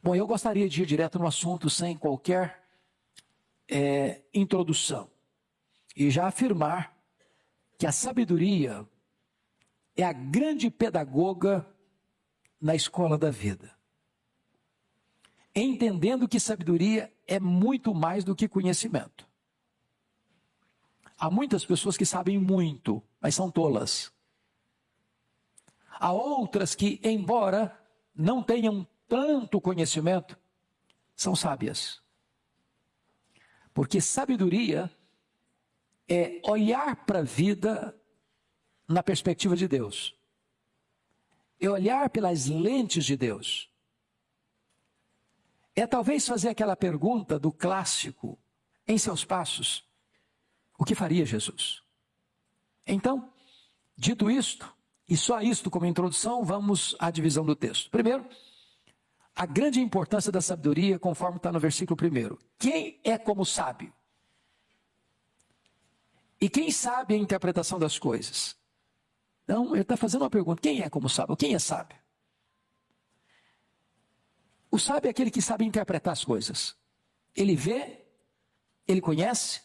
Bom, eu gostaria de ir direto no assunto sem qualquer introdução e já afirmar que a sabedoria é a grande pedagoga na escola da vida. Entendendo que sabedoria é muito mais do que conhecimento. Há muitas pessoas que sabem muito, mas são tolas. Há outras que, embora não tenham tanto conhecimento, são sábias. Porque sabedoria é olhar para a vida na perspectiva de Deus. É olhar pelas lentes de Deus. É talvez fazer aquela pergunta do clássico, em seus passos, o que faria Jesus? Então, dito isto, e só isto como introdução, vamos à divisão do texto. Primeiro, a grande importância da sabedoria, conforme está no versículo 1. Quem é como sábio? E quem sabe a interpretação das coisas? Então, ele está fazendo uma pergunta, quem é como sábio? Quem é sábio? O sábio é aquele que sabe interpretar as coisas. Ele vê, ele conhece,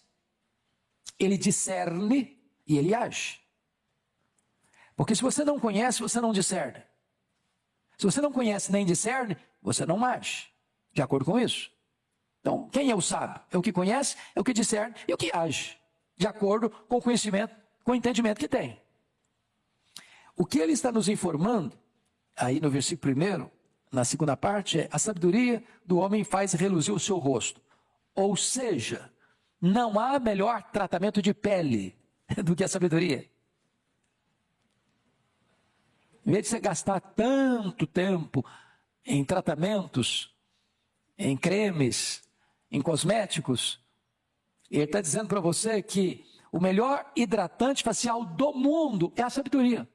ele discerne e ele age. Porque se você não conhece, você não discerne. Se você não conhece nem discerne, você não age. De acordo com isso? Então, quem é o sábio? É o que conhece, é o que discerne e o que age. De acordo com o conhecimento, com o entendimento que tem. O que ele está nos informando, aí no versículo 1, na segunda parte, é a sabedoria do homem faz reluzir o seu rosto. Ou seja, não há melhor tratamento de pele do que a sabedoria. Em vez de você gastar tanto tempo em tratamentos, em cremes, em cosméticos, ele está dizendo para você que o melhor hidratante facial do mundo é a sabedoria.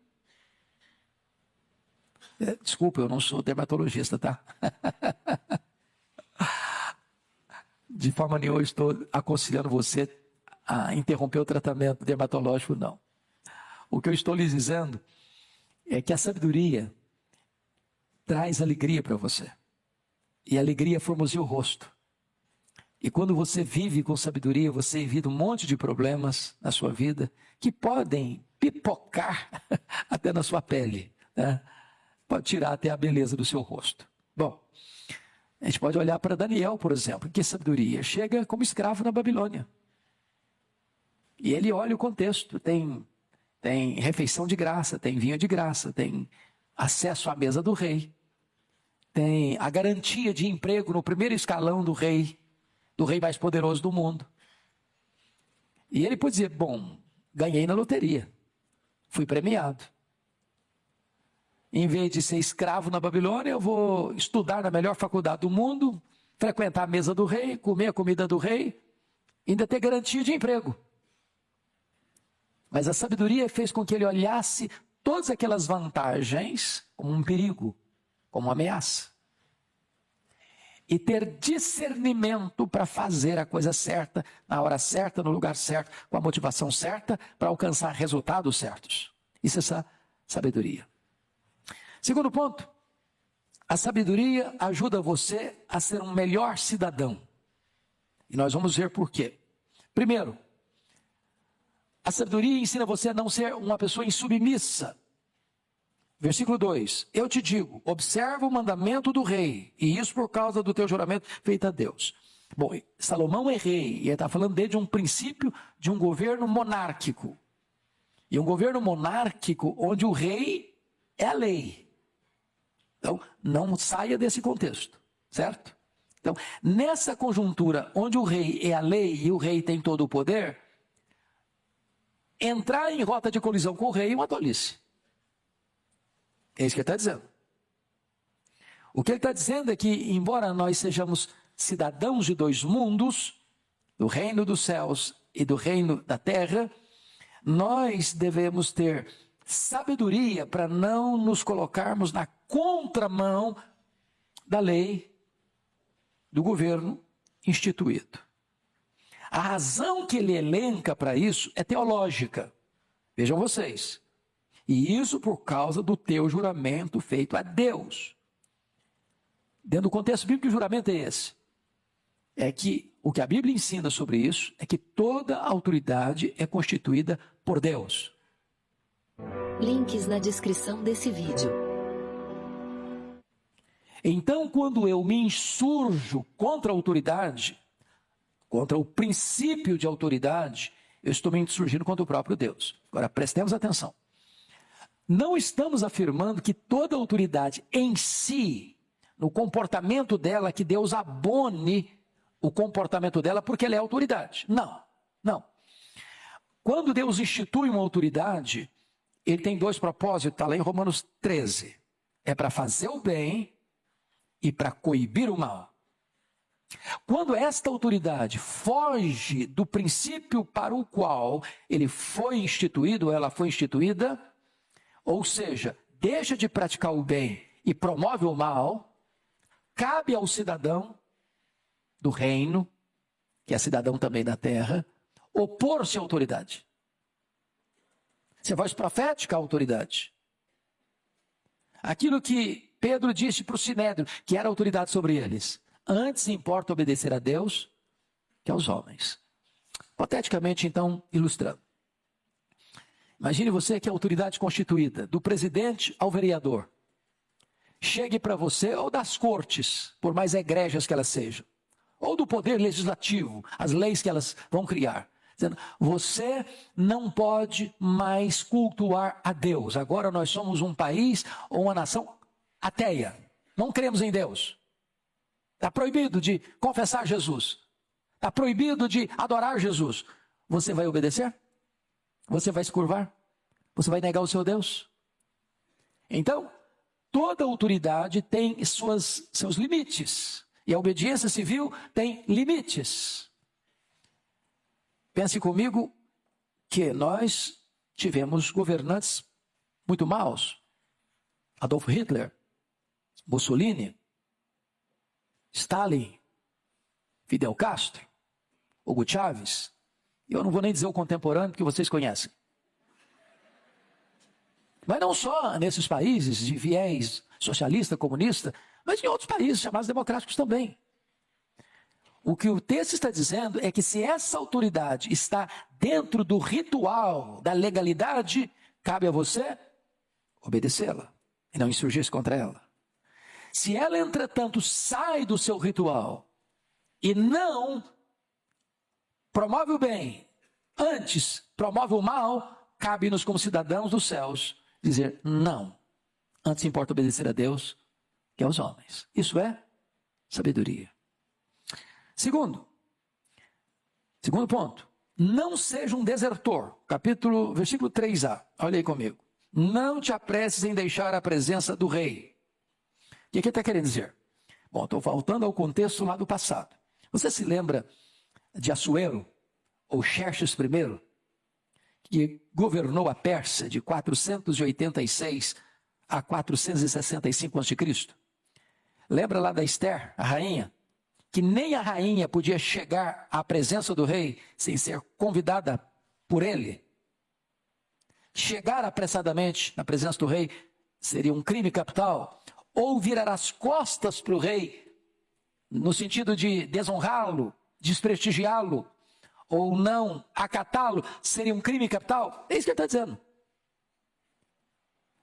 Desculpa, eu não sou dermatologista, tá? De forma nenhuma eu estou aconselhando você a interromper o tratamento dermatológico, não. O que eu estou lhes dizendo é que a sabedoria traz alegria para você. E a alegria formoseia o rosto. E quando você vive com sabedoria, você evita um monte de problemas na sua vida que podem pipocar até na sua pele, né? Pode tirar até a beleza do seu rosto. Bom, a gente pode olhar para Daniel, por exemplo, que sabedoria. Chega como escravo na Babilônia. E ele olha o contexto, tem refeição de graça, tem vinho de graça, tem acesso à mesa do rei, tem a garantia de emprego no primeiro escalão do rei mais poderoso do mundo. E ele pode dizer, bom, ganhei na loteria, fui premiado. Em vez de ser escravo na Babilônia, eu vou estudar na melhor faculdade do mundo, frequentar a mesa do rei, comer a comida do rei, ainda ter garantia de emprego. Mas a sabedoria fez com que ele olhasse todas aquelas vantagens como um perigo, como uma ameaça. E ter discernimento para fazer a coisa certa, na hora certa, no lugar certo, com a motivação certa, para alcançar resultados certos. Isso é essa sabedoria. Segundo ponto, a sabedoria ajuda você a ser um melhor cidadão. E nós vamos ver por quê. Primeiro, a sabedoria ensina você a não ser uma pessoa insubmissa. Versículo 2, eu te digo, observa o mandamento do rei, e isso por causa do teu juramento feito a Deus. Bom, Salomão é rei, e ele está falando desde um princípio de um governo monárquico. E um governo monárquico onde o rei é a lei. Então, não saia desse contexto, certo? Então, nessa conjuntura onde o rei é a lei e o rei tem todo o poder, entrar em rota de colisão com o rei é uma tolice. É isso que ele está dizendo. O que ele está dizendo é que, embora nós sejamos cidadãos de dois mundos, do reino dos céus e do reino da terra, nós devemos ter sabedoria para não nos colocarmos na contramão da lei, do governo instituído. A razão que ele elenca para isso é teológica. Vejam vocês. E isso por causa do teu juramento feito a Deus. dentro do contexto bíblico, o juramento é esse. É que o que a Bíblia ensina sobre isso é que toda autoridade é constituída por Deus. Links na descrição desse vídeo. Então, quando eu me insurjo contra a autoridade, contra o princípio de autoridade, eu estou me insurgindo contra o próprio Deus. Agora, prestemos atenção. Não estamos afirmando que toda autoridade em si, no comportamento dela, que Deus abone o comportamento dela porque ela é autoridade. Não, não. Quando Deus institui uma autoridade, ele tem dois propósitos, está lá em Romanos 13. É para fazer o bem e para coibir o mal. Quando esta autoridade foge do princípio para o qual ele foi instituído, ela foi instituída, ou seja, deixa de praticar o bem e promove o mal, cabe ao cidadão do reino, que é cidadão também da terra, opor-se à autoridade. Se é voz profética, a autoridade. Aquilo que Pedro disse para o Sinédrio, que era autoridade sobre eles. Antes importa obedecer a Deus que aos homens. Hipoteticamente, então, ilustrando. Imagine você que é autoridade constituída, do presidente ao vereador. Chegue para você, ou das cortes, por mais egrégias que elas sejam, ou do poder legislativo, as leis que elas vão criar, dizendo, você não pode mais cultuar a Deus. Agora nós somos um país ou uma nação ateia. Não cremos em Deus. Está proibido de confessar Jesus. Está proibido de adorar Jesus. Você vai obedecer? Você vai se curvar? Você vai negar o seu Deus? Então, toda autoridade tem seus limites. E a obediência civil tem limites. Pense comigo que nós tivemos governantes muito maus. Adolf Hitler, Mussolini, Stalin, Fidel Castro, Hugo Chávez. Eu não vou nem dizer o contemporâneo, porque vocês conhecem. Mas não só nesses países de viés socialista, comunista, mas em outros países chamados democráticos também. O que o texto está dizendo é que se essa autoridade está dentro do ritual, da legalidade, cabe a você obedecê-la e não insurgir-se contra ela. Se ela, entretanto, sai do seu ritual e não promove o bem, antes promove o mal, cabe-nos como cidadãos dos céus dizer não. Antes importa obedecer a Deus que aos homens. Isso é sabedoria. Segundo ponto, não seja um desertor. Versículo 3a, olha aí comigo. Não te apresses em deixar a presença do rei. O que ele está querendo dizer? Bom, estou voltando ao contexto lá do passado. Você se lembra de Assuero, ou Xerxes I, que governou a Pérsia de 486 a 465 a.C.? Lembra lá da Esther, a rainha? Que nem a rainha podia chegar à presença do rei sem ser convidada por ele. Chegar apressadamente na presença do rei seria um crime capital. Ou virar as costas para o rei, no sentido de desonrá-lo, desprestigiá-lo, ou não acatá-lo, seria um crime capital. É isso que ele está dizendo.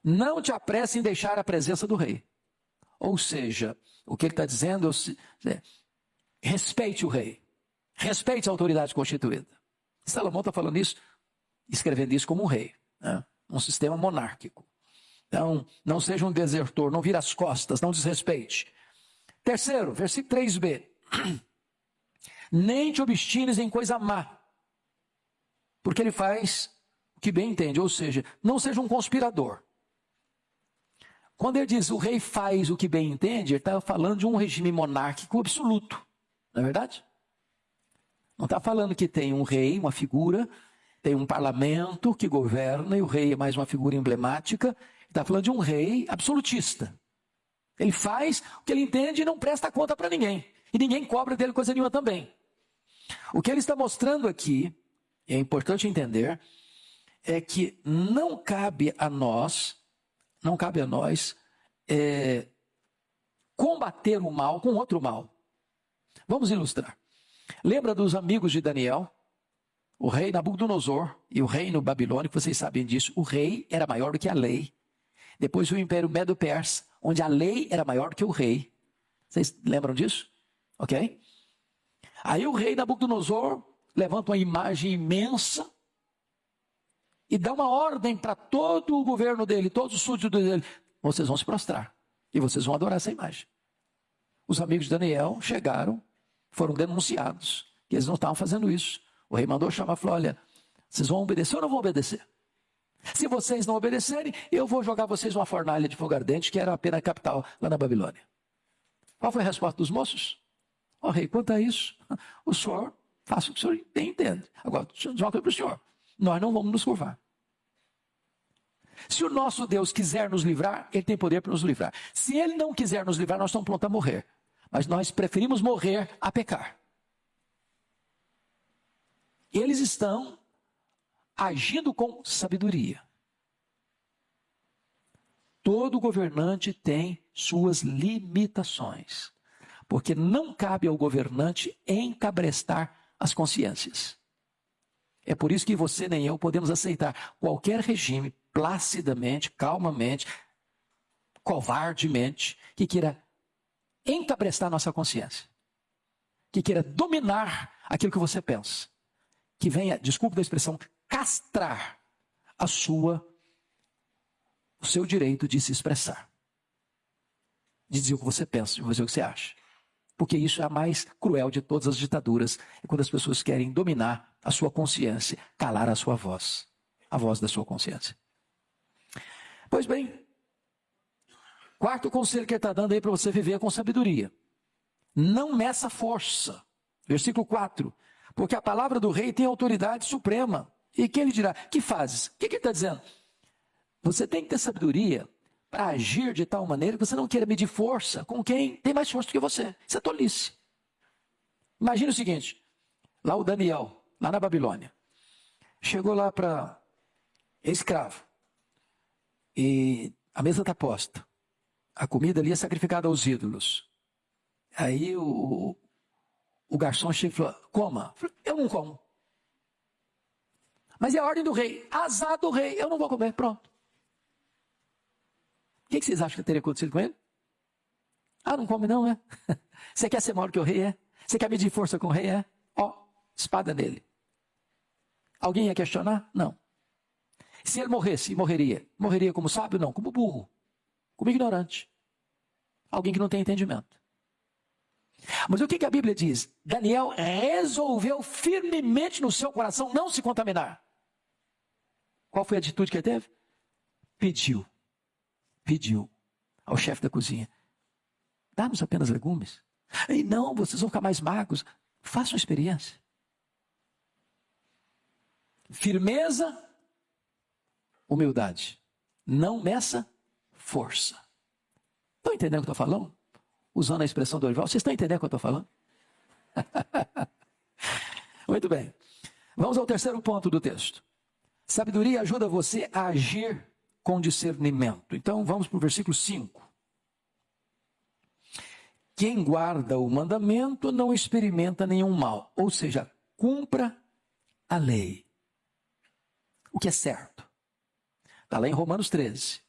Não te apresse em deixar a presença do rei. Ou seja, o que ele está dizendo é, respeite o rei. Respeite a autoridade constituída. Salomão está falando isso, escrevendo isso como um rei, né? Um sistema monárquico. Então, não seja um desertor, não vire as costas, não desrespeite. Terceiro, versículo 3b. Nem te obstines em coisa má, porque ele faz o que bem entende, ou seja, não seja um conspirador. Quando ele diz o rei faz o que bem entende, ele está falando de um regime monárquico absoluto, não é verdade? Não está falando que tem um rei, uma figura, tem um parlamento que governa e o rei é mais uma figura emblemática. Está falando de um rei absolutista. Ele faz o que ele entende e não presta conta para ninguém. E ninguém cobra dele coisa nenhuma também. O que ele está mostrando aqui, é importante entender, é que não cabe a nós combater o mal com outro mal. Vamos ilustrar. Lembra dos amigos de Daniel? O rei Nabucodonosor e o reino babilônico, vocês sabem disso. O rei era maior do que a lei. Depois o Império Medo-Persa, onde a lei era maior do que o rei. Vocês lembram disso? Ok? Aí o rei Nabucodonosor levanta uma imagem imensa e dá uma ordem para todo o governo dele, todos os súditos dele. Vocês vão se prostrar e vocês vão adorar essa imagem. Os amigos de Daniel chegaram, foram denunciados, que eles não estavam fazendo isso. O rei mandou chamar e falou, olha, vocês vão obedecer ou não vão obedecer? Se vocês não obedecerem, eu vou jogar vocês numa fornalha de fogo ardente, que era a pena capital lá na Babilônia. Qual foi a resposta dos moços? Ó rei, quanto a isso, o senhor faça o que o senhor entende. Agora, deixa eu dizer uma coisa para o senhor. Nós não vamos nos curvar. Se o nosso Deus quiser nos livrar, Ele tem poder para nos livrar. Se Ele não quiser nos livrar, nós estamos prontos a morrer. Mas nós preferimos morrer a pecar. Eles estão agindo com sabedoria. Todo governante tem suas limitações, porque não cabe ao governante encabrestar as consciências. É por isso que você nem eu podemos aceitar qualquer regime placidamente, calmamente, covardemente, que queira encabrestar nossa consciência, que queira dominar aquilo que você pensa, que venha, desculpe da expressão, castrar o seu direito de se expressar, de dizer o que você pensa, de dizer o que você acha. Porque isso é a mais cruel de todas as ditaduras, é quando as pessoas querem dominar a sua consciência, calar a sua voz, a voz da sua consciência. Pois bem, quarto conselho que ele está dando aí para você viver com sabedoria. Não meça força. Versículo 4. Porque a palavra do rei tem autoridade suprema. E quem lhe dirá, que fazes? O que ele está dizendo? Você tem que ter sabedoria para agir de tal maneira que você não queira medir força com quem tem mais força do que você. Isso é tolice. Imagina o seguinte, lá o Daniel, lá na Babilônia, chegou lá para escravo, e a mesa está posta, a comida ali é sacrificada aos ídolos. Aí o garçom chega e falou, coma. Eu não como. Mas é a ordem do rei, azar do rei, eu não vou comer, pronto. O que vocês acham que teria acontecido com ele? Ah, não come não, é? Você quer ser maior que o rei, é? Você quer medir força com o rei, é? Ó, espada nele. Alguém ia questionar? Não. Se ele morresse, morreria. Morreria como sábio? Não, como burro. Como ignorante. Alguém que não tem entendimento. Mas o que a Bíblia diz? Daniel resolveu firmemente no seu coração não se contaminar. Qual foi a atitude que ele teve? Pediu ao chefe da cozinha, dá-nos apenas legumes. E não, vocês vão ficar mais magros. Façam experiência. Firmeza, humildade. Não meça força. Estão entendendo o que eu estou falando? Usando a expressão do Orival, vocês estão entendendo o que eu estou falando? Muito bem. Vamos ao terceiro ponto do texto. Sabedoria ajuda você a agir com discernimento. Então vamos para o versículo 5. Quem guarda o mandamento não experimenta nenhum mal. Ou seja, cumpra a lei. O que é certo. Está lá em Romanos 13.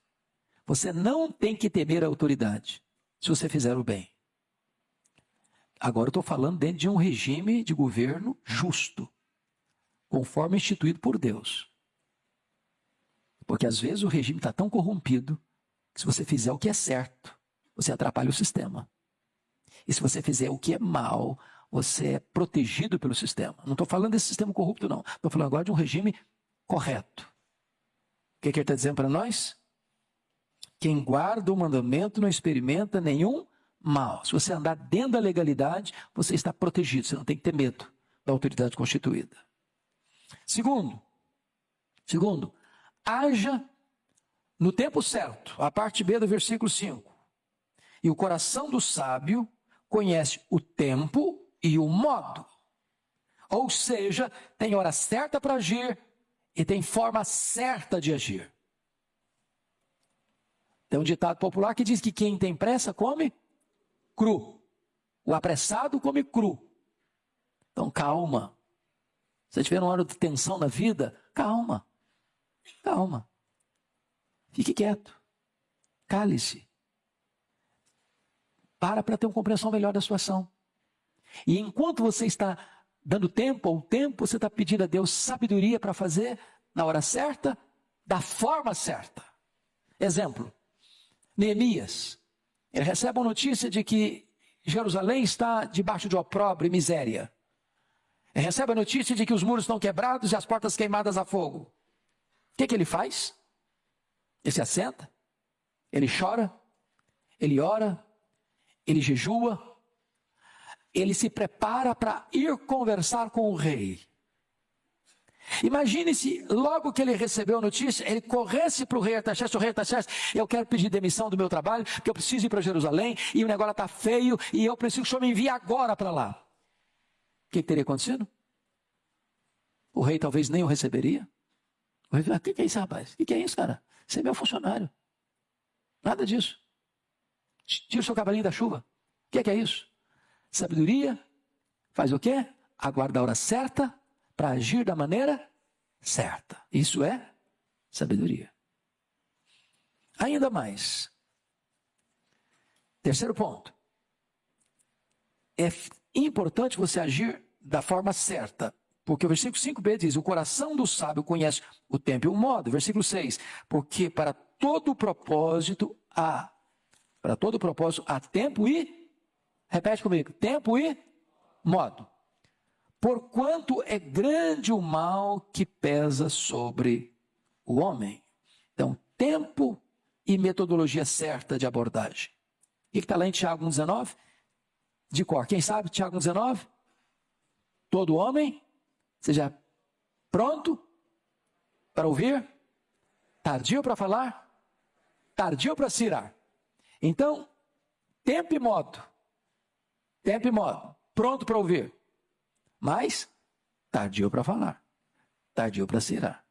Você não tem que temer a autoridade se você fizer o bem. Agora eu estou falando dentro de um regime de governo justo, conforme instituído por Deus. Porque às vezes o regime está tão corrompido que se você fizer o que é certo, você atrapalha o sistema. E se você fizer o que é mal, você é protegido pelo sistema. Não estou falando desse sistema corrupto, não. Estou falando agora de um regime correto. O que ele está dizendo para nós? Quem guarda o mandamento não experimenta nenhum mal. Se você andar dentro da legalidade, você está protegido. Você não tem que ter medo da autoridade constituída. Segundo, haja no tempo certo. A parte B do versículo 5. E o coração do sábio conhece o tempo e o modo. Ou seja, tem hora certa para agir e tem forma certa de agir. Tem um ditado popular que diz que quem tem pressa come cru. O apressado come cru. Então, calma. Se você estiver numa hora de tensão na vida, calma. Calma. Fique quieto. Cale-se. Para ter uma compreensão melhor da situação. E enquanto você está dando tempo ao tempo, você está pedindo a Deus sabedoria para fazer na hora certa, da forma certa. Exemplo, Neemias. Ele recebe a notícia de que Jerusalém está debaixo de opróbrio e miséria. Ele recebe a notícia de que os muros estão quebrados e as portas queimadas a fogo. O que ele faz? Ele se assenta, ele chora, ele ora, ele jejua, ele se prepara para ir conversar com o rei. Imagine se logo que ele recebeu a notícia, ele corresse para o rei Artaxerxes: o rei Artaxerxes, eu quero pedir demissão do meu trabalho, porque eu preciso ir para Jerusalém, e o negócio está feio, e eu preciso que o senhor me envie agora para lá. O que teria acontecido? O rei talvez nem o receberia. O rei fala: o que é isso, rapaz? O que é isso, cara? Você é meu funcionário. Nada disso. Tira o seu cavalinho da chuva. O que é isso? Sabedoria faz o quê? Aguarda a hora certa para agir da maneira certa. Isso é sabedoria. Ainda mais. Terceiro ponto. É importante você agir da forma certa. Porque o versículo 5b diz: o coração do sábio conhece o tempo e o modo. Versículo 6. Porque para todo propósito há tempo e, repete comigo, tempo e modo. Porquanto é grande o mal que pesa sobre o homem. Então, tempo e metodologia certa de abordagem. O que está lá em Tiago 1,19? De cor. Quem sabe Tiago 1,19? Todo homem seja pronto para ouvir, tardio para falar, tardio para se irar. Então, tempo e modo, pronto para ouvir, mas tardio para falar, tardio para se irar.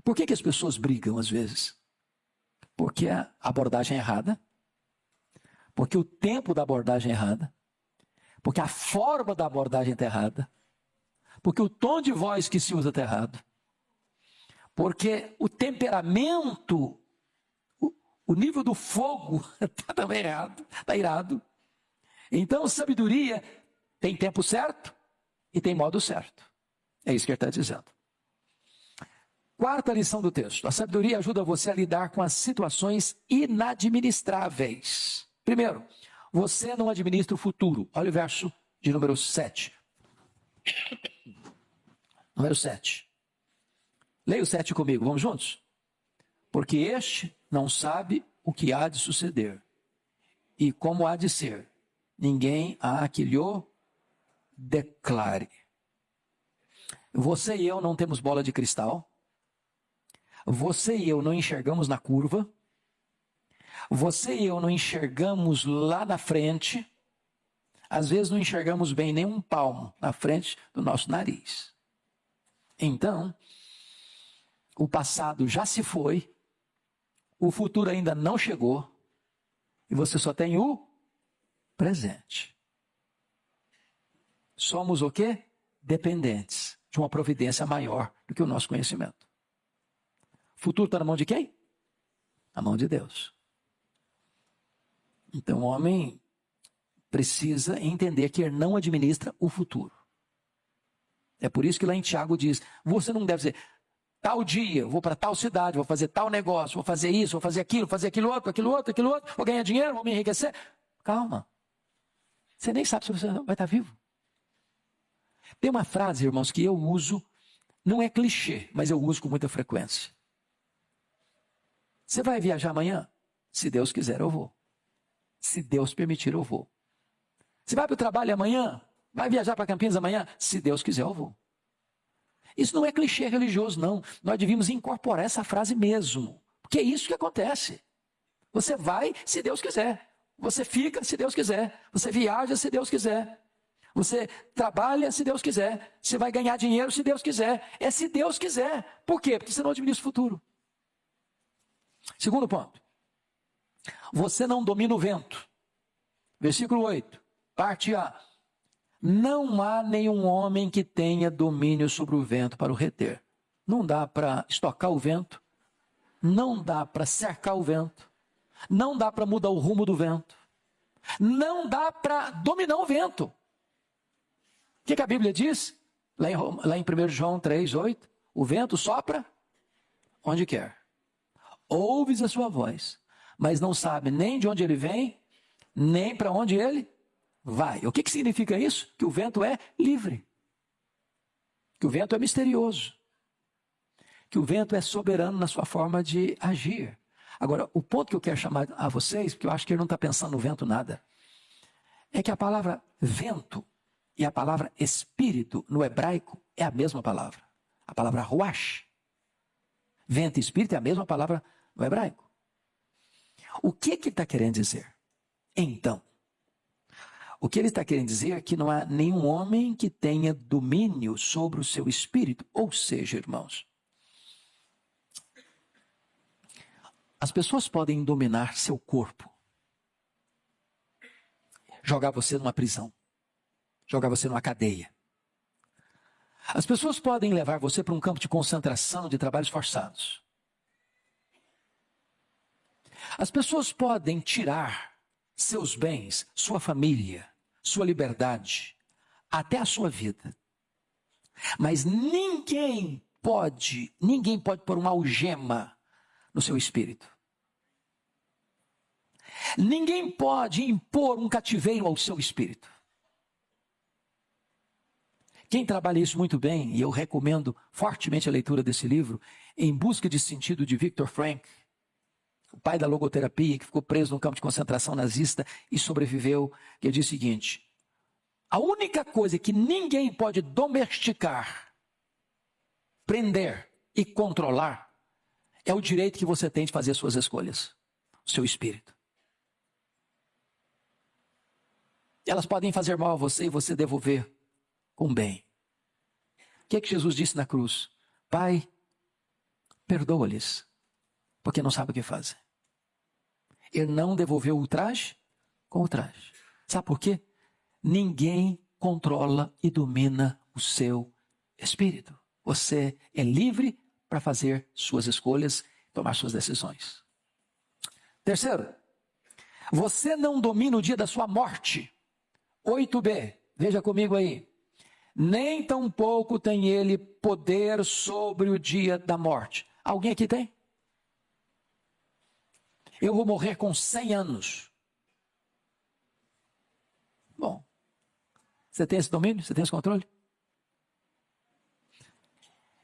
Por que as pessoas brigam às vezes? Porque a abordagem é errada, porque o tempo da abordagem é errada, porque a forma da abordagem está errada, porque o tom de voz que se usa está errado, porque o temperamento, o nível do fogo está também errado, está irado. Então, sabedoria tem tempo certo e tem modo certo. É isso que ele está dizendo. Quarta lição do texto. A sabedoria ajuda você a lidar com as situações inadministráveis. Primeiro, você não administra o futuro. Olha o verso de número 7. Número 7. Leia o 7 comigo, vamos juntos? Porque este não sabe o que há de suceder, e como há de ser. Ninguém há que lhe declare. Você e eu não temos bola de cristal. Você e eu não enxergamos na curva. Você e eu não enxergamos lá na frente. Às vezes não enxergamos bem nem um palmo na frente do nosso nariz. Então, o passado já se foi, o futuro ainda não chegou, e você só tem o presente. Somos o quê? Dependentes de uma providência maior do que o nosso conhecimento. O futuro está na mão de quem? Na mão de Deus. Então o homem precisa entender que ele não administra o futuro. É por isso que lá em Tiago diz: você não deve dizer, tal dia, vou para tal cidade, vou fazer tal negócio, vou fazer isso, vou fazer aquilo outro, vou ganhar dinheiro, vou me enriquecer. Calma. Você nem sabe se você vai estar vivo. Tem uma frase, irmãos, que eu uso, não é clichê, mas eu uso com muita frequência. Você vai viajar amanhã? Se Deus quiser, eu vou. Se Deus permitir, eu vou. Você vai para o trabalho amanhã? Vai viajar para Campinas amanhã? Se Deus quiser, eu vou. Isso não é clichê religioso, não. Nós devíamos incorporar essa frase mesmo. Porque é isso que acontece. Você vai se Deus quiser. Você fica se Deus quiser. Você viaja se Deus quiser. Você trabalha se Deus quiser. Você vai ganhar dinheiro se Deus quiser. É se Deus quiser. Por quê? Porque você não administra o futuro. Segundo ponto. Você não domina o vento. Versículo 8, parte A. Não há nenhum homem que tenha domínio sobre o vento para o reter. Não dá para estocar o vento, não dá para cercar o vento, não dá para mudar o rumo do vento, não dá para dominar o vento. O que a Bíblia diz? Lá em 1 João 3, 8, o vento sopra onde quer. Ouves a sua voz, mas não sabe nem de onde ele vem, nem para onde ele vai. O que significa isso? Que o vento é livre. Que o vento é misterioso. Que o vento é soberano na sua forma de agir. Agora, o ponto que eu quero chamar a vocês, porque eu acho que ele não está pensando no vento nada, é que a palavra vento e a palavra espírito no hebraico é a mesma palavra. A palavra ruach. Vento e espírito é a mesma palavra no hebraico. O que ele está querendo dizer? Então, o que ele está querendo dizer é que não há nenhum homem que tenha domínio sobre o seu espírito. Ou seja, irmãos, as pessoas podem dominar seu corpo, jogar você numa prisão, jogar você numa cadeia. As pessoas podem levar você para um campo de concentração de trabalhos forçados. As pessoas podem tirar seus bens, sua família, sua liberdade, até a sua vida. Mas ninguém pode pôr uma algema no seu espírito. Ninguém pode impor um cativeiro ao seu espírito. Quem trabalha isso muito bem, e eu recomendo fortemente a leitura desse livro, Em Busca de Sentido, de Viktor Frankl, o pai da logoterapia, que ficou preso num campo de concentração nazista e sobreviveu, que ele diz o seguinte: a única coisa que ninguém pode domesticar, prender e controlar é o direito que você tem de fazer suas escolhas, o seu espírito. Elas podem fazer mal a você e você devolver com bem. O que Jesus disse na cruz? Pai, perdoa-lhes, porque não sabem o que fazem. Ele não devolveu o traje com o traje. Sabe por quê? Ninguém controla e domina o seu espírito. Você é livre para fazer suas escolhas, tomar suas decisões. Terceiro, você não domina o dia da sua morte. 8b, veja comigo aí. Nem tampouco tem ele poder sobre o dia da morte. Alguém aqui tem? Eu vou morrer com 100 anos. Bom, você tem esse domínio? Você tem esse controle?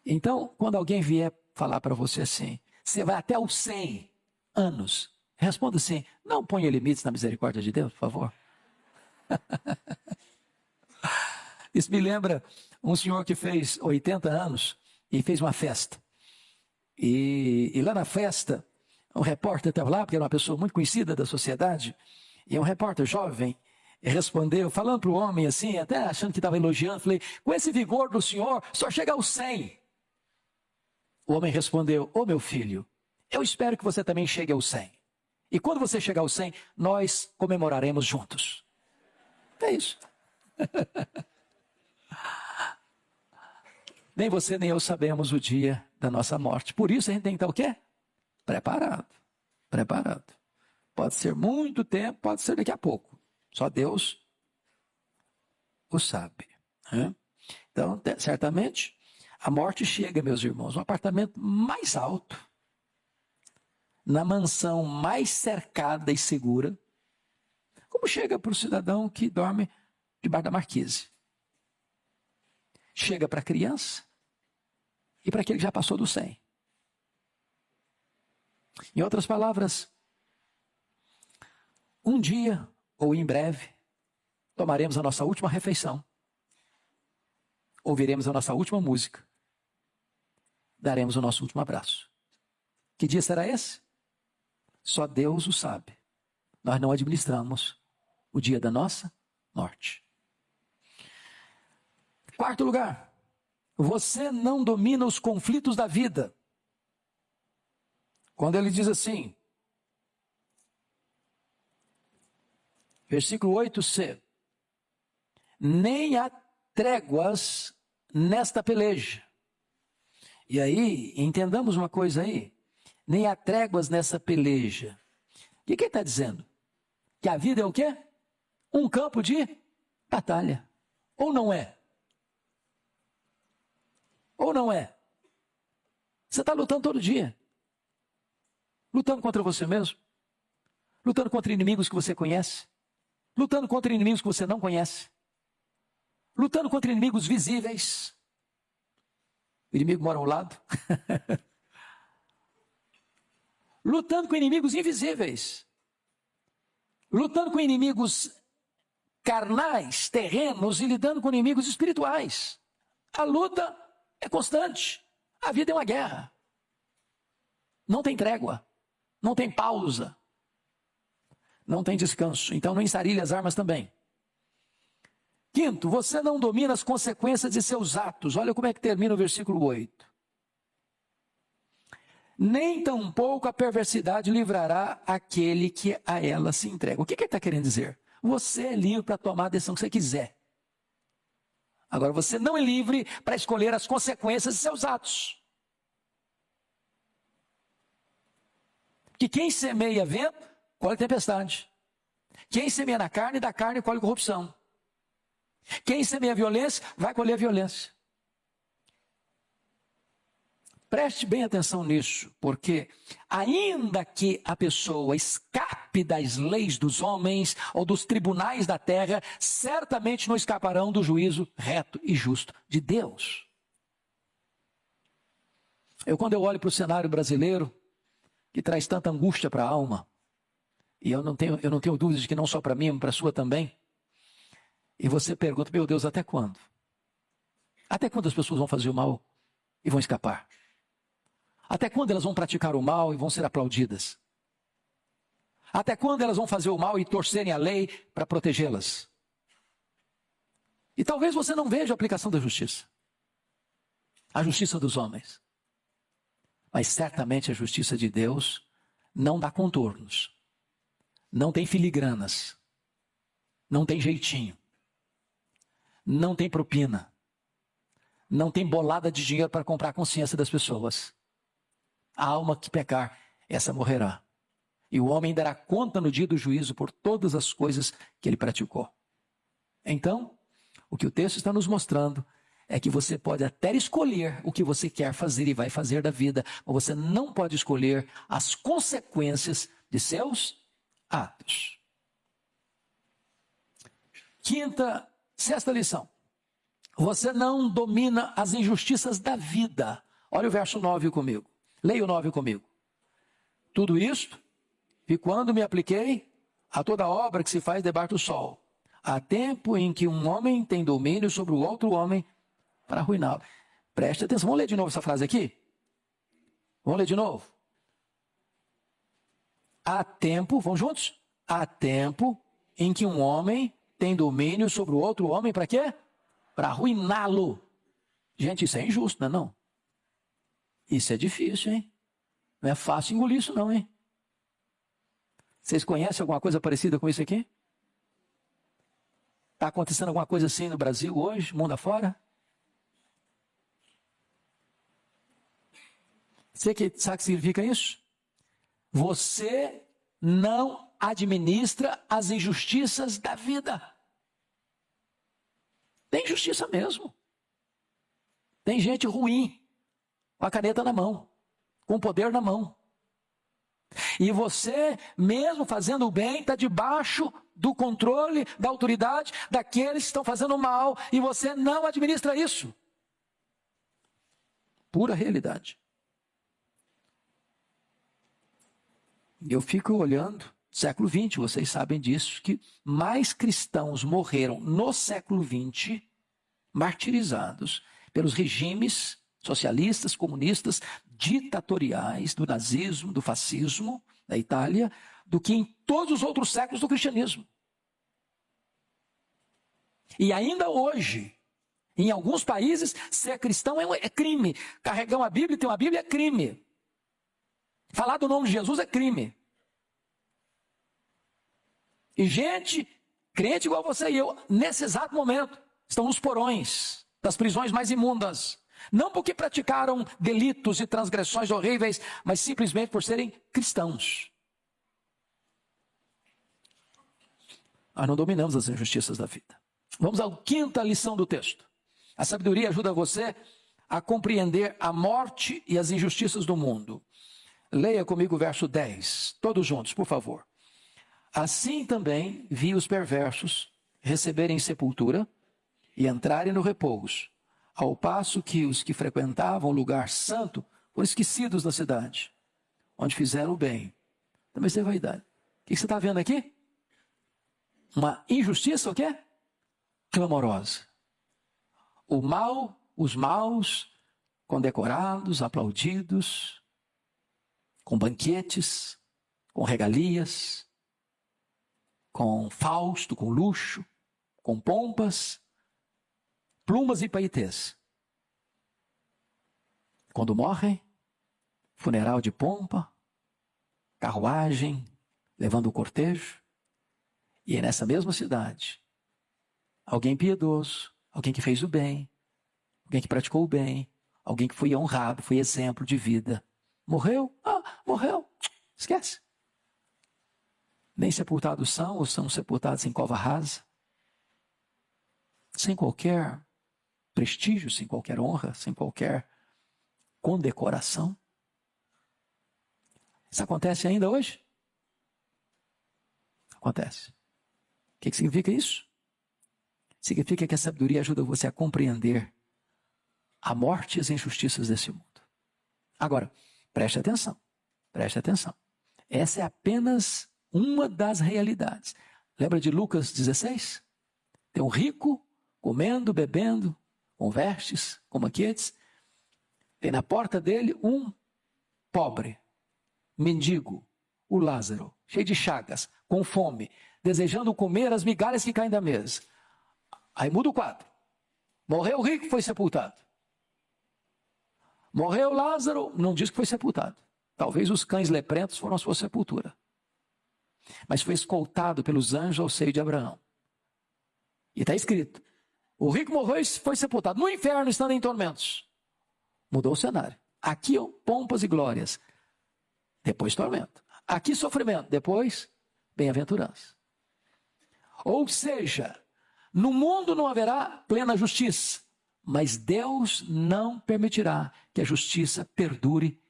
Então, quando alguém vier falar para você assim, você vai até os 100 anos, responda assim, não ponha limites na misericórdia de Deus, por favor. Isso me lembra um senhor que fez 80 anos e fez uma festa. E lá na festa, um repórter estava lá, porque era uma pessoa muito conhecida da sociedade, e um repórter jovem respondeu, falando para o homem assim, até achando que estava elogiando, falei, com esse vigor do senhor, só chega aos 100. O homem respondeu, ô meu filho, eu espero que você também chegue aos 100. E quando você chegar aos 100, nós comemoraremos juntos. É isso. Nem você nem eu sabemos o dia da nossa morte. Por isso a gente tem que estar o quê? Preparado. Preparado. Pode ser muito tempo, pode ser daqui a pouco. Só Deus o sabe. Né? Então, certamente, a morte chega, meus irmãos, no apartamento mais alto, na mansão mais cercada e segura, como chega para o cidadão que dorme debaixo da marquise. Chega para a criança e para aquele que já passou do 100. Em outras palavras, um dia ou em breve, tomaremos a nossa última refeição, ouviremos a nossa última música, daremos o nosso último abraço. Que dia será esse? Só Deus o sabe. Nós não administramos o dia da nossa morte. Quarto lugar, você não domina os conflitos da vida. Quando ele diz assim, Versículo 8c. Nem há tréguas nesta peleja. E aí, entendamos uma coisa aí. Nem há tréguas nessa peleja. O que ele está dizendo? Que a vida é o quê? Um campo de batalha. Ou não é? Ou não é? Você está lutando todo dia. Lutando contra você mesmo. Lutando contra inimigos que você conhece. Lutando contra inimigos que você não conhece. Lutando contra inimigos visíveis. O inimigo mora ao lado. Lutando com inimigos invisíveis. Lutando com inimigos carnais, terrenos e lidando com inimigos espirituais. A luta é constante. A vida é uma guerra. Não tem trégua. Não tem pausa. Não tem descanso. Então não ensarilhe as armas também. Quinto, você não domina as consequências de seus atos. Olha como é que termina o versículo 8. Nem tampouco a perversidade livrará aquele que a ela se entrega. O que ele está querendo dizer? Você é livre para tomar a decisão que você quiser. Agora, você não é livre para escolher as consequências de seus atos. Que quem semeia vento, colhe tempestade. Quem semeia na carne, da carne colhe corrupção. Quem semeia violência, vai colher violência. Preste bem atenção nisso, porque ainda que a pessoa escape das leis dos homens ou dos tribunais da terra, certamente não escaparão do juízo reto e justo de Deus. Quando eu olho para o cenário brasileiro, que traz tanta angústia para a alma, e eu não tenho dúvidas de que não só para mim, mas para a sua também, e você pergunta, meu Deus, até quando? Até quando as pessoas vão fazer o mal e vão escapar? Até quando elas vão praticar o mal e vão ser aplaudidas? Até quando elas vão fazer o mal e torcerem a lei para protegê-las? E talvez você não veja a aplicação da justiça. A justiça dos homens. Mas certamente a justiça de Deus não dá contornos. Não tem filigranas. Não tem jeitinho. Não tem propina. Não tem bolada de dinheiro para comprar a consciência das pessoas. A alma que pecar, essa morrerá. E o homem dará conta no dia do juízo por todas as coisas que ele praticou. Então, o que o texto está nos mostrando é que você pode até escolher o que você quer fazer e vai fazer da vida, mas você não pode escolher as consequências de seus atos. Sexta lição. Você não domina as injustiças da vida. Olha o verso 9 comigo. Leia o 9 comigo. Tudo isto, e quando me apliquei a toda obra que se faz debaixo do sol, há tempo em que um homem tem domínio sobre o outro homem para arruiná-lo. Preste atenção, vamos ler de novo essa frase aqui? Vamos ler de novo? Há tempo, vamos juntos? Há tempo em que um homem tem domínio sobre o outro homem para quê? Para arruiná-lo. Gente, isso é injusto, não é não? Isso é difícil, hein? Não é fácil engolir isso não, hein? Vocês conhecem alguma coisa parecida com isso aqui? Está acontecendo alguma coisa assim no Brasil hoje, mundo afora? Sabe o que significa isso? Você não administra as injustiças da vida. Tem injustiça mesmo. Tem gente ruim, com a caneta na mão, com o poder na mão. E você, mesmo fazendo o bem, está debaixo do controle, da autoridade daqueles que estão fazendo o mal, e você não administra isso. Pura realidade. Eu fico olhando, século XX, vocês sabem disso, que mais cristãos morreram no século XX, martirizados pelos regimes socialistas, comunistas, ditatoriais, do nazismo, do fascismo, da Itália, do que em todos os outros séculos do cristianismo. E ainda hoje, em alguns países, ser cristão é crime. Carregar uma Bíblia e ter uma Bíblia é crime. Falar do nome de Jesus é crime. E gente Crente igual você e eu, nesse exato momento, estão nos porões das prisões mais imundas. Não porque praticaram delitos e transgressões horríveis, mas simplesmente por serem cristãos. Nós não dominamos as injustiças da vida. Vamos à quinta lição do texto. A sabedoria ajuda você a compreender a morte e as injustiças do mundo. Leia comigo o verso 10, todos juntos, por favor. Assim também vi os perversos receberem sepultura e entrarem no repouso, ao passo que os que frequentavam o lugar santo foram esquecidos na cidade, onde fizeram o bem. Também sem vaidade. O que você está vendo aqui? Uma injustiça, o quê? Clamorosa. O mal, os maus, condecorados, aplaudidos, com banquetes, com regalias, com fausto, com luxo, com pompas, plumas e paetês. Quando morrem, funeral de pompa, carruagem, levando o cortejo. E é nessa mesma cidade, alguém piedoso, alguém que fez o bem, alguém que praticou o bem, alguém que foi honrado, foi exemplo de vida. Morreu? Morreu. Esquece. Nem sepultados são, ou são sepultados em cova rasa, sem qualquer prestígio, sem qualquer honra, sem qualquer condecoração. Isso acontece ainda hoje? Acontece. O que significa isso? Significa que a sabedoria ajuda você a compreender a morte e as injustiças desse mundo. Agora, preste atenção. Preste atenção. Essa é apenas uma das realidades. Lembra de Lucas 16? Tem um rico comendo, bebendo, com vestes, com banquetes. Tem na porta dele um pobre, mendigo, o Lázaro, cheio de chagas, com fome, desejando comer as migalhas que caem da mesa. Aí muda o quadro. Morreu o rico, foi sepultado. Morreu Lázaro, não diz que foi sepultado. Talvez os cães leprentos foram a sua sepultura. Mas foi escoltado pelos anjos ao seio de Abraão. E está escrito, o rico morreu e foi sepultado no inferno, estando em tormentos. Mudou o cenário. Aqui pompas e glórias, depois tormento. Aqui sofrimento, depois bem-aventurança. Ou seja, no mundo não haverá plena justiça, mas Deus não permitirá que a justiça perdure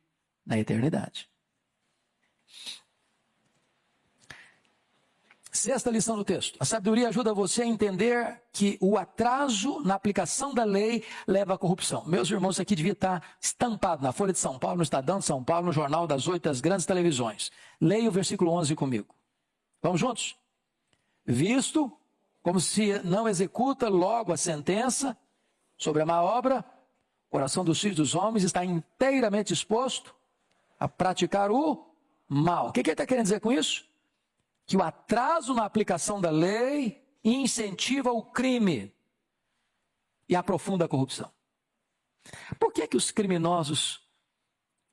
na eternidade. Sexta lição do texto. A sabedoria ajuda você a entender que o atraso na aplicação da lei leva à corrupção. Meus irmãos, isso aqui devia estar estampado na Folha de São Paulo, no Estadão de São Paulo, no Jornal das 8 das grandes televisões. Leia o versículo 11 comigo. Vamos juntos? Visto como se não executa logo a sentença sobre a má obra, o coração dos filhos dos homens está inteiramente disposto a praticar o mal. O que ele está querendo dizer com isso? Que o atraso na aplicação da lei incentiva o crime e aprofunda a corrupção. Por que os criminosos,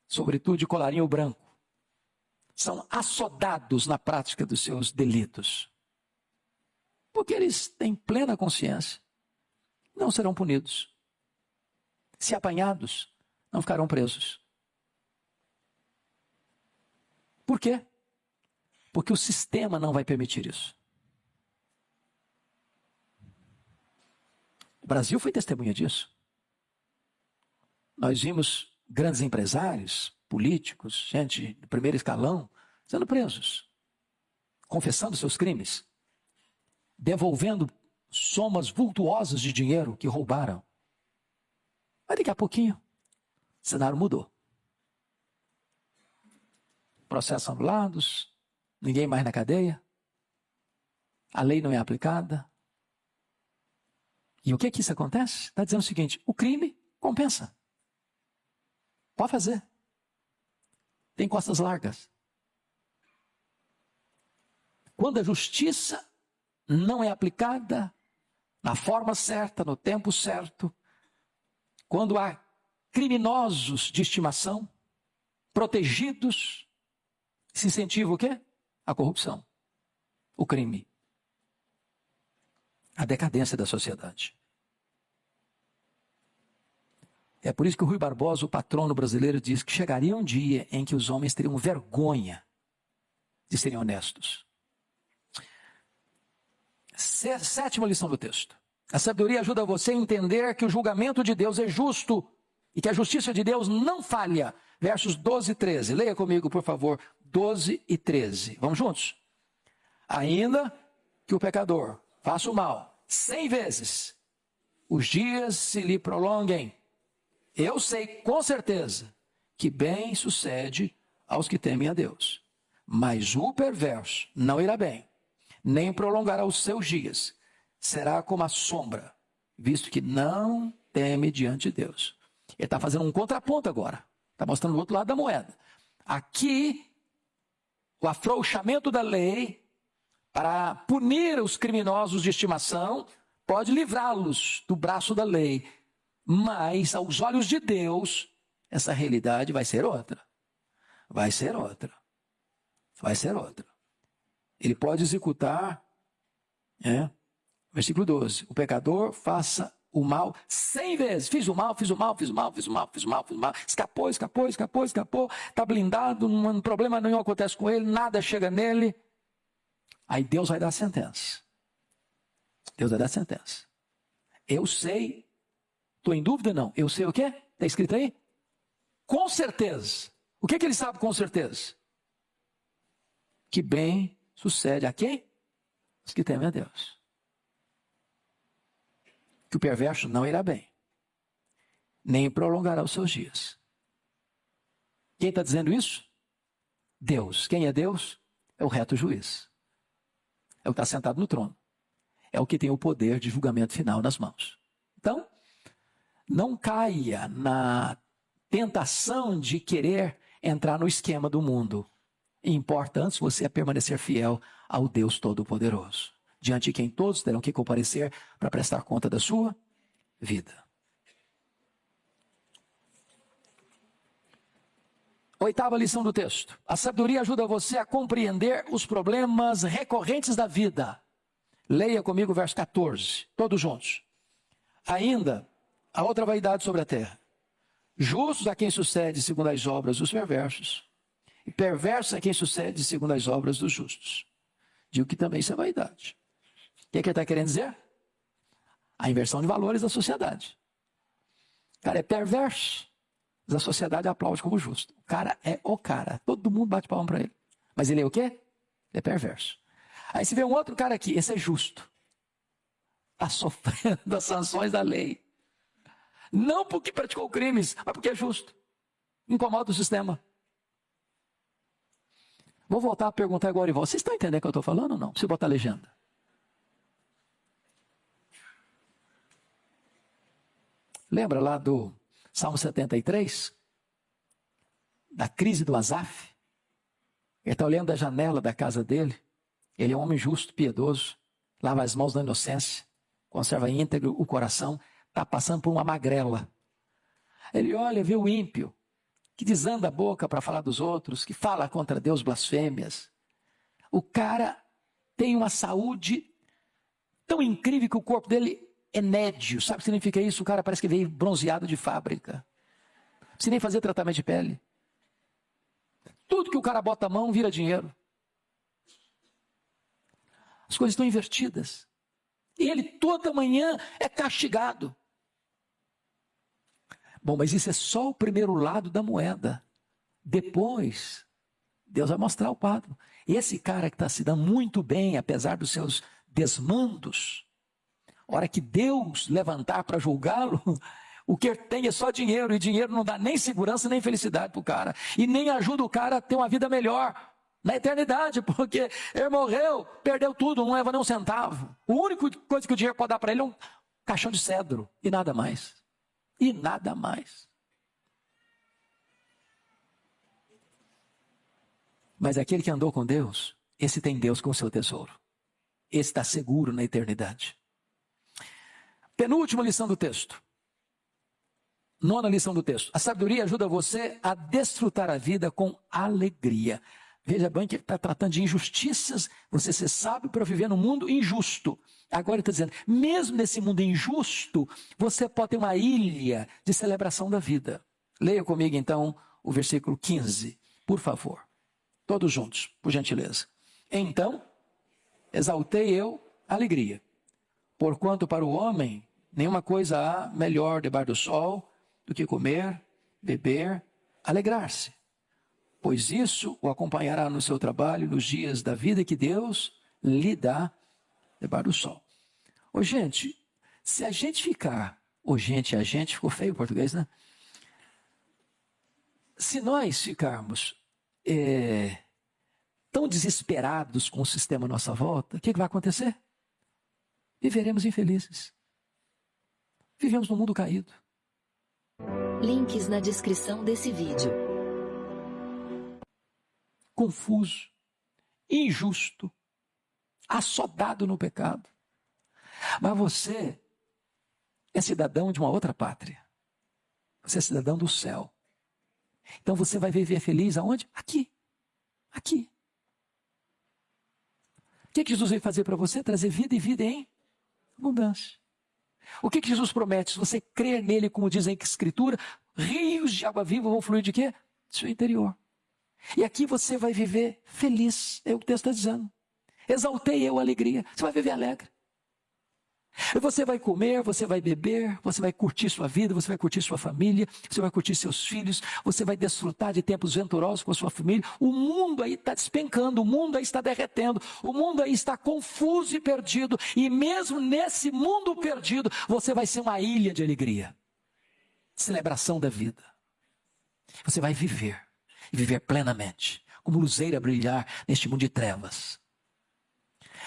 sobretudo de colarinho branco, são assodados na prática dos seus delitos? Porque eles têm plena consciência, não serão punidos. Se apanhados, não ficarão presos. Por quê? Porque o sistema não vai permitir isso. O Brasil foi testemunha disso. Nós vimos grandes empresários, políticos, gente do primeiro escalão, sendo presos, confessando seus crimes, devolvendo somas vultuosas de dinheiro que roubaram. Mas daqui a pouquinho, o cenário mudou. Processos anulados, ninguém mais na cadeia, a lei não é aplicada. E o que isso acontece? Está dizendo o seguinte, o crime compensa. Pode fazer. Tem costas largas. Quando a justiça não é aplicada na forma certa, no tempo certo, quando há criminosos de estimação, protegidos, se incentiva o quê? A corrupção, o crime. a decadência da sociedade. É por isso que o Rui Barbosa, o patrono brasileiro, diz que chegaria um dia em que os homens teriam vergonha de serem honestos. Sétima lição do texto. A sabedoria ajuda você a entender que o julgamento de Deus é justo e que a justiça de Deus não falha. Versos 12 e 13. Leia comigo, por favor, 12 e 13. Vamos juntos? Ainda que o pecador faça o mal 100 vezes, os dias se lhe prolonguem, eu sei com certeza que bem sucede aos que temem a Deus. Mas o perverso não irá bem, nem prolongará os seus dias. Será como a sombra, visto que não teme diante de Deus. Ele está fazendo um contraponto agora. Está mostrando o outro lado da moeda. Aqui, o afrouxamento da lei para punir os criminosos de estimação pode livrá-los do braço da lei. Mas, aos olhos de Deus, essa realidade vai ser outra. Vai ser outra. Vai ser outra. Ele pode executar, versículo 12, o pecador faça o mal 100 vezes. Fiz o mal, escapou, está blindado, um problema nenhum acontece com ele, nada chega nele. Aí Deus vai dar a sentença. Deus vai dar a sentença. Eu sei. Estou em dúvida? Não. Eu sei o quê? Está escrito aí? Com certeza. O que ele sabe com certeza? Que bem sucede a quem? Os que temem a Deus. Que o perverso não irá bem, nem prolongará os seus dias. Quem está dizendo isso? Deus. Quem é Deus? É o reto juiz. É o que está sentado no trono. É o que tem o poder de julgamento final nas mãos. Então, não caia na tentação de querer entrar no esquema do mundo. Importa antes você permanecer fiel ao Deus Todo-Poderoso, diante de quem todos terão que comparecer para prestar conta da sua vida. Oitava lição do texto. A sabedoria ajuda você a compreender os problemas recorrentes da vida. Leia comigo o verso 14, todos juntos. Ainda há outra vaidade sobre a terra. Justos a quem sucede segundo as obras dos perversos, e perversos a quem sucede segundo as obras dos justos. Digo que também isso é vaidade. O que ele está querendo dizer? A inversão de valores da sociedade. O cara é perverso, mas a sociedade aplaude como justo. O cara é o cara, todo mundo bate palma para ele. Mas ele é o quê? Ele é perverso. Aí você vê um outro cara aqui, esse é justo. Está sofrendo as sanções da lei. Não porque praticou crimes, mas porque é justo. Incomoda o sistema. Vou voltar a perguntar agora, Ivan. Vocês estão entendendo o que eu estou falando ou não? Preciso botar a legenda. Lembra lá do Salmo 73? Da crise do Asaf? Ele está olhando da janela da casa dele. Ele é um homem justo, piedoso. Lava as mãos na inocência. Conserva íntegro o coração. Está passando por uma magrela. Ele olha, vê o ímpio, que desanda a boca para falar dos outros, que fala contra Deus blasfêmias. O cara tem uma saúde tão incrível que o corpo dele é nédio. Sabe o que significa isso? O cara parece que veio bronzeado de fábrica. Não precisa nem fazer tratamento de pele. Tudo que o cara bota a mão vira dinheiro. As coisas estão invertidas. E ele toda manhã é castigado. Bom, mas isso é só o primeiro lado da moeda. Depois, Deus vai mostrar o quadro. Esse cara que está se dando muito bem, apesar dos seus desmandos, a hora que Deus levantar para julgá-lo, o que ele tem é só dinheiro, e dinheiro não dá nem segurança nem felicidade para o cara, e nem ajuda o cara a ter uma vida melhor na eternidade, porque ele morreu, perdeu tudo, não leva nem um centavo. A única coisa que o dinheiro pode dar para ele é um caixão de cedro, e nada mais. E nada mais. Mas aquele que andou com Deus, esse tem Deus como seu tesouro. Esse está seguro na eternidade. Penúltima lição do texto. Nona lição do texto. A sabedoria ajuda você a desfrutar a vida com alegria. Veja bem que ele está tratando de injustiças, você ser sábio para viver num mundo injusto. Agora ele está dizendo, mesmo nesse mundo injusto, você pode ter uma ilha de celebração da vida. Leia comigo então o versículo 15, por favor. Todos juntos, por gentileza. Então, exaltei eu a alegria, porquanto para o homem nenhuma coisa há melhor debaixo do sol do que comer, beber, alegrar-se. Pois isso o acompanhará no seu trabalho, nos dias da vida que Deus lhe dá debaixo do sol. Ô gente, se a gente ficar... Ô gente, a gente, ficou feio o português, né? Se nós ficarmos tão desesperados com o sistema à nossa volta, o que vai acontecer? Viveremos infelizes. Vivemos num mundo caído. Links na descrição desse vídeo. Confuso, injusto, assodado no pecado. Mas você é cidadão de uma outra pátria. Você é cidadão do céu. Então você vai viver feliz aonde? Aqui. Aqui. O que Jesus veio fazer para você? Trazer vida e vida em abundância. O que Jesus promete? Se você crer nele, como diz a Escritura, rios de água viva vão fluir de quê? Do seu interior. E aqui você vai viver feliz, é o que o texto está dizendo. Exaltei eu a alegria, você vai viver alegre. E você vai comer, você vai beber, você vai curtir sua vida, você vai curtir sua família, você vai curtir seus filhos, você vai desfrutar de tempos venturosos com a sua família. O mundo aí está despencando, o mundo aí está derretendo, o mundo aí está confuso e perdido. E mesmo nesse mundo perdido, você vai ser uma ilha de alegria. Celebração da vida. Você vai viver, e viver plenamente, como luzeira a brilhar neste mundo de trevas.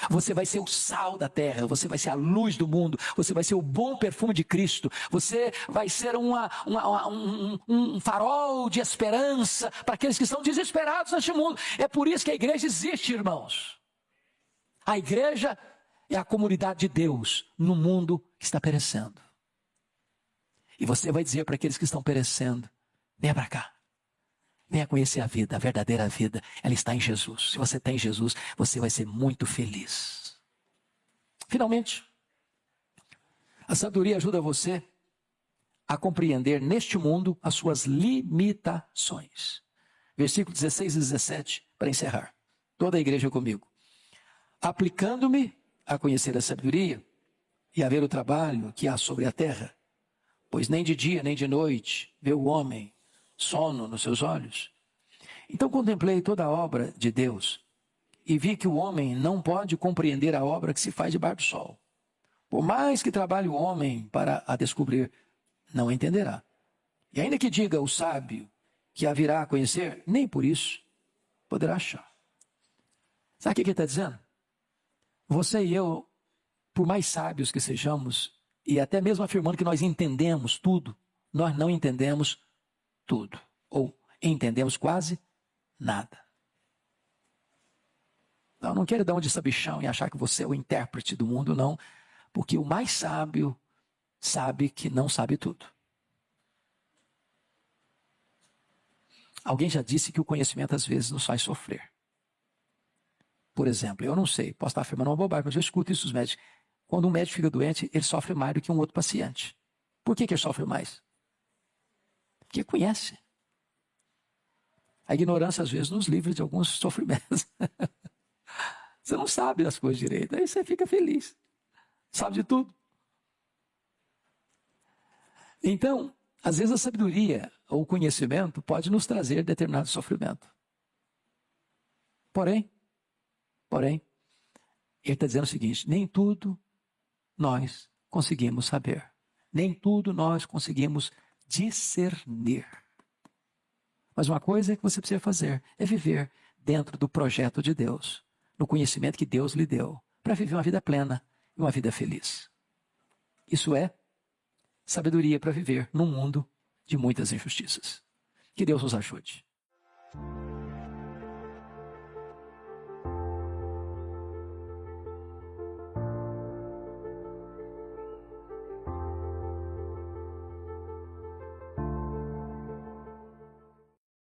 Você vai ser o sal da terra, você vai ser a luz do mundo, você vai ser o bom perfume de Cristo, você vai ser um farol de esperança para aqueles que estão desesperados neste mundo. É por isso que a igreja existe, irmãos. A igreja é a comunidade de Deus no mundo que está perecendo. E você vai dizer para aqueles que estão perecendo, venha para cá. Venha conhecer a vida, a verdadeira vida. Ela está em Jesus. Se você tem Jesus, você vai ser muito feliz. Finalmente, a sabedoria ajuda você a compreender neste mundo as suas limitações. Versículos 16 e 17, para encerrar. Toda a igreja comigo. Aplicando-me a conhecer a sabedoria e a ver o trabalho que há sobre a terra, pois nem de dia nem de noite vê o homem sono nos seus olhos. Então contemplei toda a obra de Deus e vi que o homem não pode compreender a obra que se faz debaixo do sol. Por mais que trabalhe o homem para a descobrir, não entenderá. E ainda que diga o sábio que a virá a conhecer, nem por isso poderá achar. Sabe o que ele está dizendo? Você e eu, por mais sábios que sejamos, e até mesmo afirmando que nós entendemos tudo, nós não entendemos tudo, ou entendemos quase nada. Então, não quero dar um de sabichão e achar que você é o intérprete do mundo, não, porque o mais sábio sabe que não sabe tudo. Alguém já disse que o conhecimento às vezes nos faz sofrer. Por exemplo, eu não sei, posso estar afirmando uma bobagem, mas eu escuto isso dos médicos. Quando um médico fica doente, ele sofre mais do que um outro paciente. Por que ele sofre mais? Porque conhece. A ignorância, às vezes, nos livra de alguns sofrimentos. Você não sabe das coisas direito, aí você fica feliz. Sabe de tudo. Então, às vezes a sabedoria ou o conhecimento pode nos trazer determinado sofrimento. Porém, ele está dizendo o seguinte, nem tudo nós conseguimos saber. Nem tudo nós conseguimos discernir. Mas uma coisa que você precisa fazer é viver dentro do projeto de Deus, no conhecimento que Deus lhe deu, para viver uma vida plena e uma vida feliz. Isso é sabedoria para viver num mundo de muitas injustiças. Que Deus nos ajude.